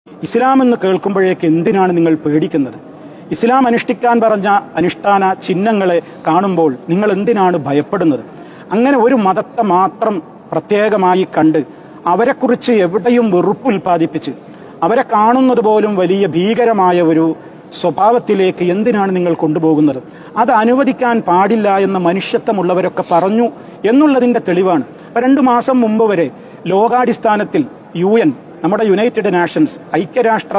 ഇസ്ലാം എന്ന് കേൾക്കുമ്പോഴേക്ക് എന്തിനാണ് നിങ്ങൾ പേടിക്കുന്നത്? ഇസ്ലാം അനുഷ്ഠിക്കാൻ പറഞ്ഞ അനുഷ്ഠാന ചിഹ്നങ്ങളെ കാണുമ്പോൾ നിങ്ങൾ എന്തിനാണ് ഭയപ്പെടുന്നത്? അങ്ങനെ ഒരു മതത്തെ മാത്രം പ്രത്യേകമായി കണ്ട് അവരെക്കുറിച്ച് എവിടെയും വെറുപ്പ് ഉൽപ്പാദിപ്പിച്ച് അവരെ കാണുന്നത് പോലും വലിയ ഭീകരമായ ഒരു സ്വഭാവത്തിലേക്ക് എന്തിനാണ് നിങ്ങൾ കൊണ്ടുപോകുന്നത്? അത് അനുവദിക്കാൻ പാടില്ല എന്ന് മനുഷ്യത്വമുള്ളവരൊക്കെ പറഞ്ഞു എന്നുള്ളതിൻ്റെ തെളിവാണ്. 2 മാസം മുമ്പ് വരെ ലോകാടിസ്ഥാനത്തിൽ UN, നമ്മുടെ യുണൈറ്റഡ് നാഷൻസ്, ഐക്യരാഷ്ട്ര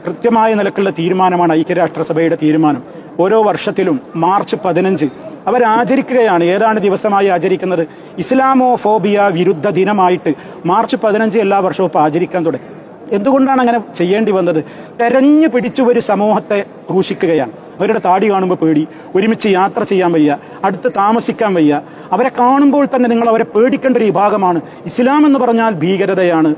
കൃത്യമായ നിലക്കുള്ള തീരുമാനമാണ് ഐക്യരാഷ്ട്രസഭയുടെ തീരുമാനം. ഓരോ വർഷത്തിലും മാർച്ച് 15 അവരാചരിക്കുകയാണ്. ഏതാണ് ദിവസമായി ആചരിക്കുന്നത്? ഇസ്ലാമോഫോബിയ വിരുദ്ധ ദിനമായിട്ട് മാർച്ച് 15 എല്ലാ വർഷവും ഇപ്പോൾ ആചരിക്കാൻ തുടങ്ങി. എന്തുകൊണ്ടാണ് അങ്ങനെ ചെയ്യേണ്ടി വന്നത്? തെരഞ്ഞു പിടിച്ചു ഒരു സമൂഹത്തെ ക്രൂശിക്കുകയാണ്. അവരുടെ താടി കാണുമ്പോൾ പേടി, ഒരുമിച്ച് യാത്ര ചെയ്യാൻ വയ്യ, അടുത്ത് താമസിക്കാൻ വയ്യ. അവരെ കാണുമ്പോൾ തന്നെ നിങ്ങൾ അവരെ പേടിക്കേണ്ട ഒരു വിഭാഗമാണ്. ഇസ്ലാം എന്ന് പറഞ്ഞാൽ ഭീകരതയാണ്,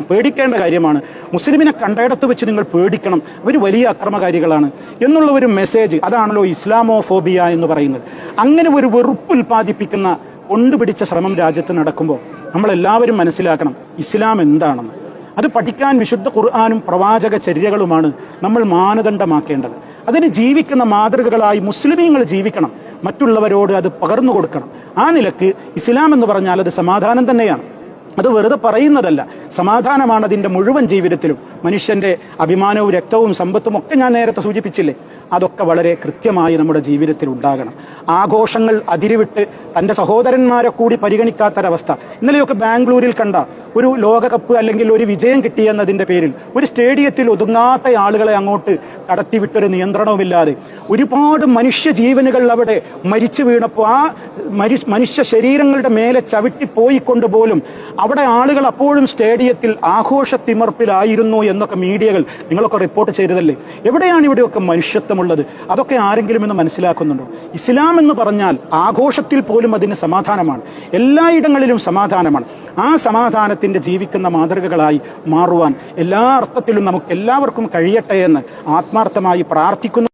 പേടിക്കേണ്ട കാര്യമാണ്. മുസ്ലിമിനെ കണ്ടയിടത്ത് വെച്ച് നിങ്ങൾ പേടിക്കണം, അവർ വലിയ അക്രമകാരികളാണ് എന്നുള്ള ഒരു മെസ്സേജ്, അതാണല്ലോ ഇസ്ലാമോഫോബിയ എന്ന് പറയുന്നത്. അങ്ങനെ ഒരു വെറുപ്പ് ഉൽപ്പാദിപ്പിക്കുന്ന കൊണ്ടുപിടിച്ച ശ്രമം രാജ്യത്ത് നടക്കുമ്പോൾ നമ്മളെല്ലാവരും മനസ്സിലാക്കണം ഇസ്ലാം എന്താണെന്ന്. അത് പഠിക്കാൻ വിശുദ്ധ ഖുർആനും പ്രവാചക ചര്യകളുമാണ് നമ്മൾ മാനദണ്ഡമാക്കേണ്ടത്. അതിന് ജീവിക്കുന്ന മാതൃകകളായി മുസ്ലിമീങ്ങൾ ജീവിക്കണം, മറ്റുള്ളവരോട് അത് പകർന്നു കൊടുക്കണം. ആ നിലക്ക് ഇസ്ലാം എന്ന് പറഞ്ഞാൽ അത് സമാധാനം തന്നെയാണ്. അത് വെറുതെ പറയുന്നതല്ല, സമാധാനമാണ് അതിൻ്റെ മുഴുവൻ ജീവിതത്തിലും. മനുഷ്യൻ്റെ അഭിമാനവും രക്തവും സമ്പത്തും ഒക്കെ ഞാൻ നേരത്തെ സൂചിപ്പിച്ചില്ലേ, അതൊക്കെ വളരെ കൃത്യമായി നമ്മുടെ ജീവിതത്തിൽ ഉണ്ടാകണം. ആഘോഷങ്ങൾ അതിരുവിട്ട് തൻ്റെ സഹോദരന്മാരെ കൂടി പരിഗണിക്കാത്തൊരവസ്ഥ. ഇന്നലെയൊക്കെ ബാംഗ്ലൂരിൽ കണ്ട ഒരു ലോകകപ്പ് അല്ലെങ്കിൽ ഒരു വിജയം കിട്ടിയെന്നതിൻ്റെ പേരിൽ ഒരു സ്റ്റേഡിയത്തിൽ ഒതുങ്ങാത്ത ആളുകളെ അങ്ങോട്ട് കടത്തിവിട്ടൊരു നിയന്ത്രണവുമില്ലാതെ ഒരുപാട് മനുഷ്യ ജീവനുകൾ അവിടെ മരിച്ചു വീണപ്പോൾ ആ മനുഷ്യ ശരീരങ്ങളുടെ മേലെ ചവിട്ടിപ്പോയിക്കൊണ്ട് പോലും അവിടെ ആളുകൾ അപ്പോഴും സ്റ്റേഡിയത്തിൽ ആഘോഷത്തിമർപ്പിലായിരുന്നു എന്നൊക്കെ മീഡിയകൾ നിങ്ങളൊക്കെ റിപ്പോർട്ട് ചെയ്തതല്ലേ. എവിടെയാണ് ഇവിടെയൊക്കെ മനുഷ്യത്വമുള്ളത്? അതൊക്കെ ആരെങ്കിലും എന്ന് മനസ്സിലാക്കുന്നുണ്ടോ? ഇസ്ലാം എന്ന് പറഞ്ഞാൽ ആഘോഷത്തിൽ പോലും അതിന് സമാധാനമാണ്, എല്ലായിടങ്ങളിലും സമാധാനമാണ്. ആ സമാധാനത്തിൻ്റെ ജീവിക്കുന്ന മാതൃകകളായി മാറുവാൻ എല്ലാ അർത്ഥത്തിലും നമുക്ക് എല്ലാവർക്കും കഴിയട്ടെ എന്ന് ആത്മാർത്ഥമായി പ്രാർത്ഥിക്കുന്നു.